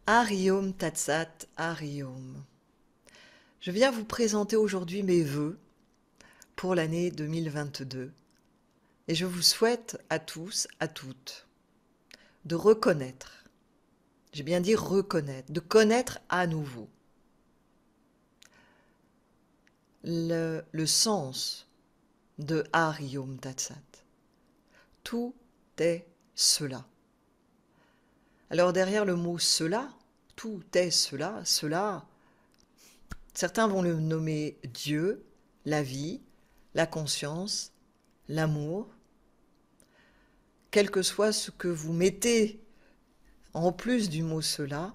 Hari Om Tat Sat, Hari Om. Je viens vous présenter aujourd'hui mes vœux pour l'année 2022 et je vous souhaite à tous, à toutes, de reconnaître, j'ai bien dit reconnaître, de connaître à nouveau le sens de Hari Om Tat Sat. Tout est cela. Alors derrière le mot cela, tout est cela, certains vont le nommer Dieu, la vie, la conscience, l'amour. Quel que soit ce que vous mettez en plus du mot cela,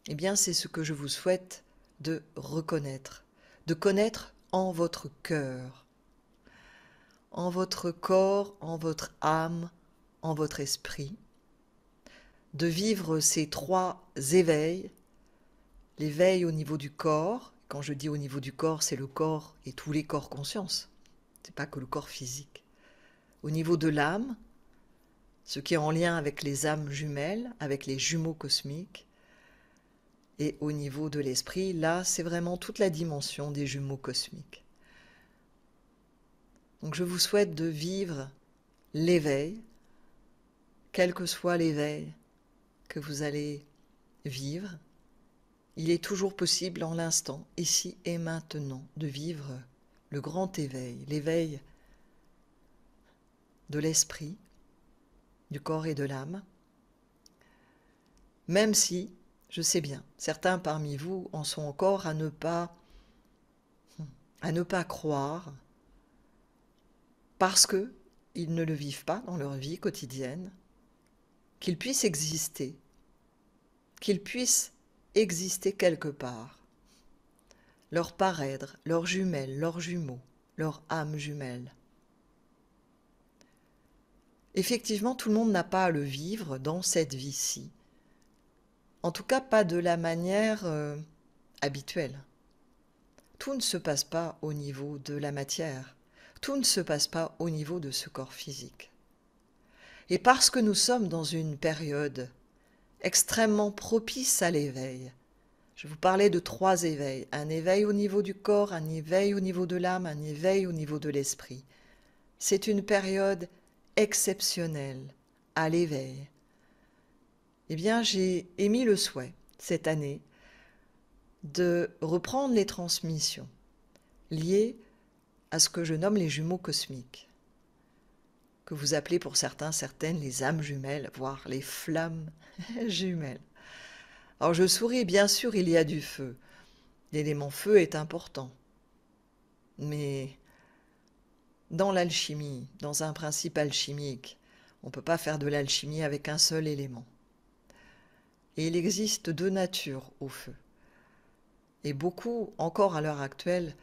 eh bien c'est ce que je vous souhaite de reconnaître, de connaître en votre cœur, en votre corps, en votre âme, en votre esprit, de vivre ces trois éveils, l'éveil au niveau du corps. Quand je dis au niveau du corps, c'est le corps et tous les corps conscience, c'est pas que le corps physique. Au niveau de l'âme, ce qui est en lien avec les âmes jumelles, avec les jumeaux cosmiques, et au niveau de l'esprit, là, c'est vraiment toute la dimension des jumeaux cosmiques. Donc je vous souhaite de vivre l'éveil, quel que soit l'éveil que vous allez vivre. Il est toujours possible en l'instant, ici et maintenant, de vivre le grand éveil, l'éveil de l'esprit, du corps et de l'âme, même si, je sais bien, certains parmi vous en sont encore à ne pas croire, parce qu'ils ne le vivent pas dans leur vie quotidienne, qu'ils puissent exister quelque part, leur parèdre, leurs jumelles, leurs jumeaux, leur âme jumelle. Effectivement, tout le monde n'a pas à le vivre dans cette vie-ci. En tout cas, pas de la manière habituelle. Tout ne se passe pas au niveau de la matière. Tout ne se passe pas au niveau de ce corps physique. Et parce que nous sommes dans une période extrêmement propice à l'éveil, je vous parlais de trois éveils. Un éveil au niveau du corps, un éveil au niveau de l'âme, un éveil au niveau de l'esprit. C'est une période exceptionnelle à l'éveil. Eh bien, j'ai émis le souhait, cette année, de reprendre les transmissions liées à ce que je nomme les jumeaux cosmiques, que vous appelez pour certains, certaines, les âmes jumelles, voire les flammes jumelles. Alors je souris, bien sûr, il y a du feu. L'élément feu est important. Mais dans l'alchimie, dans un principe alchimique, on ne peut pas faire de l'alchimie avec un seul élément. Et il existe deux natures au feu. Et beaucoup, encore à l'heure actuelle,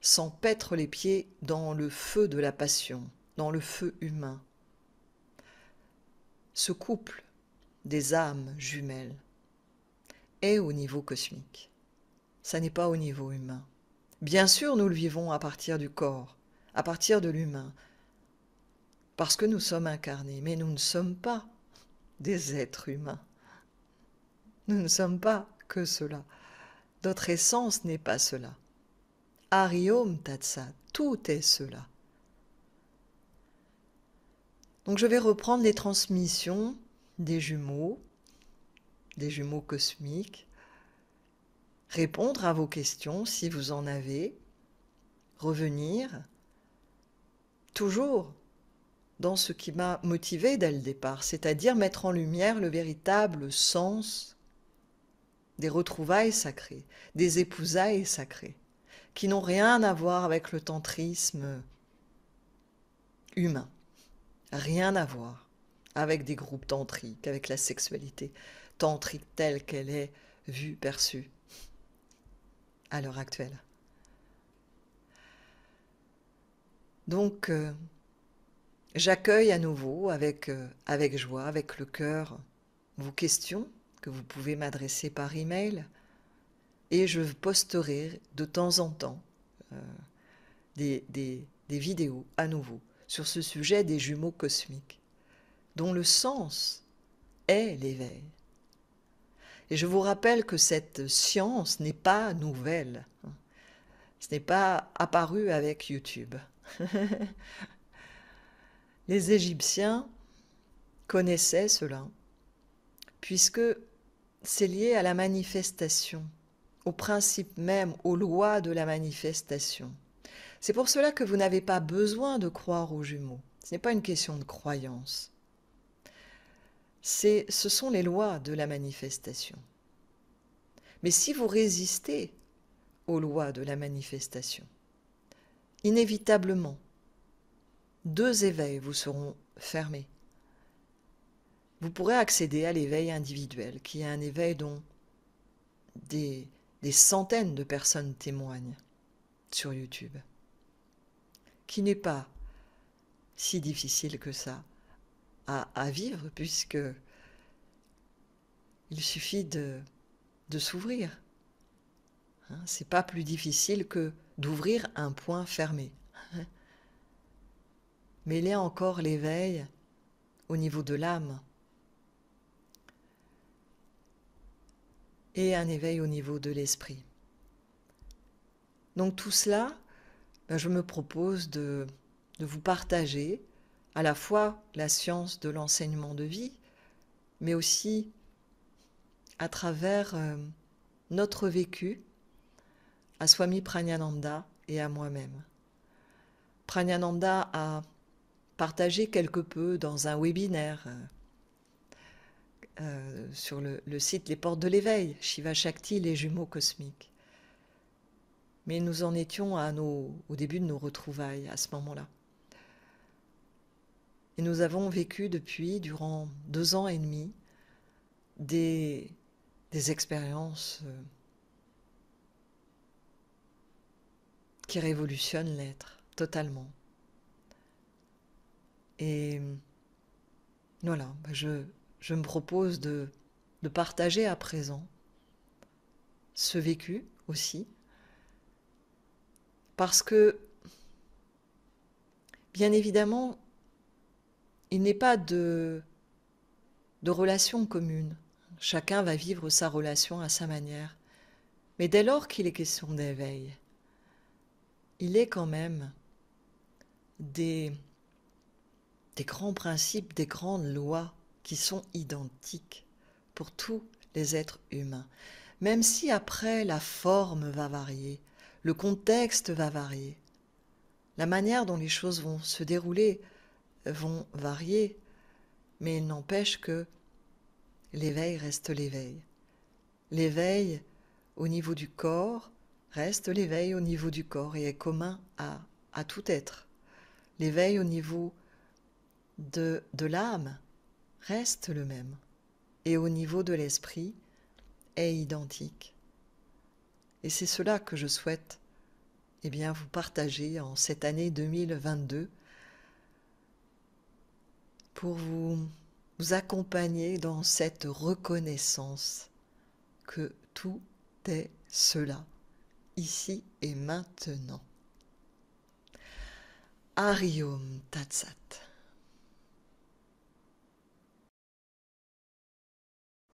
s'empêtrent les pieds dans le feu de la passion, dans le feu humain. Ce couple des âmes jumelles est au niveau cosmique. Ça n'est pas au niveau humain. Bien sûr, nous le vivons à partir du corps, à partir de l'humain, parce que nous sommes incarnés, mais nous ne sommes pas des êtres humains. Nous ne sommes pas que cela. Notre essence n'est pas cela. Hari Om Tat Sat, tout est cela. Donc je vais reprendre les transmissions des jumeaux cosmiques, répondre à vos questions si vous en avez, revenir toujours dans ce qui m'a motivé dès le départ, c'est-à-dire mettre en lumière le véritable sens des retrouvailles sacrées, des épousailles sacrées, qui n'ont rien à voir avec le tantrisme humain, rien à voir avec des groupes tantriques, avec la sexualité tantrique telle qu'elle est vue, perçue à l'heure actuelle. Donc, j'accueille à nouveau avec joie, avec le cœur, vos questions que vous pouvez m'adresser par email et je posterai de temps en temps des vidéos à nouveau sur ce sujet des jumeaux cosmiques, dont le sens est l'éveil. Et je vous rappelle que cette science n'est pas nouvelle. Ce n'est pas apparu avec YouTube. Les Égyptiens connaissaient cela, puisque c'est lié à la manifestation, au principe même, aux lois de la manifestation. C'est pour cela que vous n'avez pas besoin de croire aux jumeaux. Ce n'est pas une question de croyance. Ce sont les lois de la manifestation. Mais si vous résistez aux lois de la manifestation, inévitablement, 2 éveils vous seront fermés. Vous pourrez accéder à l'éveil individuel, qui est un éveil dont des centaines de personnes témoignent sur YouTube, qui n'est pas si difficile que ça à vivre, puisque il suffit de s'ouvrir. C'est pas plus difficile que d'ouvrir un point fermé. Mais il y a encore l'éveil au niveau de l'âme et un éveil au niveau de l'esprit. Donc tout cela, je me propose de vous partager à la fois la science de l'enseignement de vie, mais aussi à travers notre vécu à Swami Prajnananda et à moi-même. Prajnananda a partagé quelque peu dans un webinaire sur le site Les Portes de l'Éveil, Shiva Shakti, les jumeaux cosmiques. Mais nous en étions au début de nos retrouvailles à ce moment-là. Et nous avons vécu durant 2 ans et demi, des expériences qui révolutionnent l'être totalement. Et voilà, je me propose de partager à présent ce vécu aussi, parce que, bien évidemment, il n'est pas de relation commune. Chacun va vivre sa relation à sa manière. Mais dès lors qu'il est question d'éveil, il est quand même des grands principes, des grandes lois qui sont identiques pour tous les êtres humains. Même si après la forme va varier, le contexte va varier, la manière dont les choses vont se dérouler vont varier, mais il n'empêche que l'éveil reste l'éveil. L'éveil au niveau du corps reste l'éveil au niveau du corps et est commun à tout être. L'éveil au niveau de l'âme reste le même et au niveau de l'esprit est identique. Et c'est cela que je souhaite vous partager en cette année 2022 pour vous accompagner dans cette reconnaissance que tout est cela, ici et maintenant. Hari Om Tat Sat.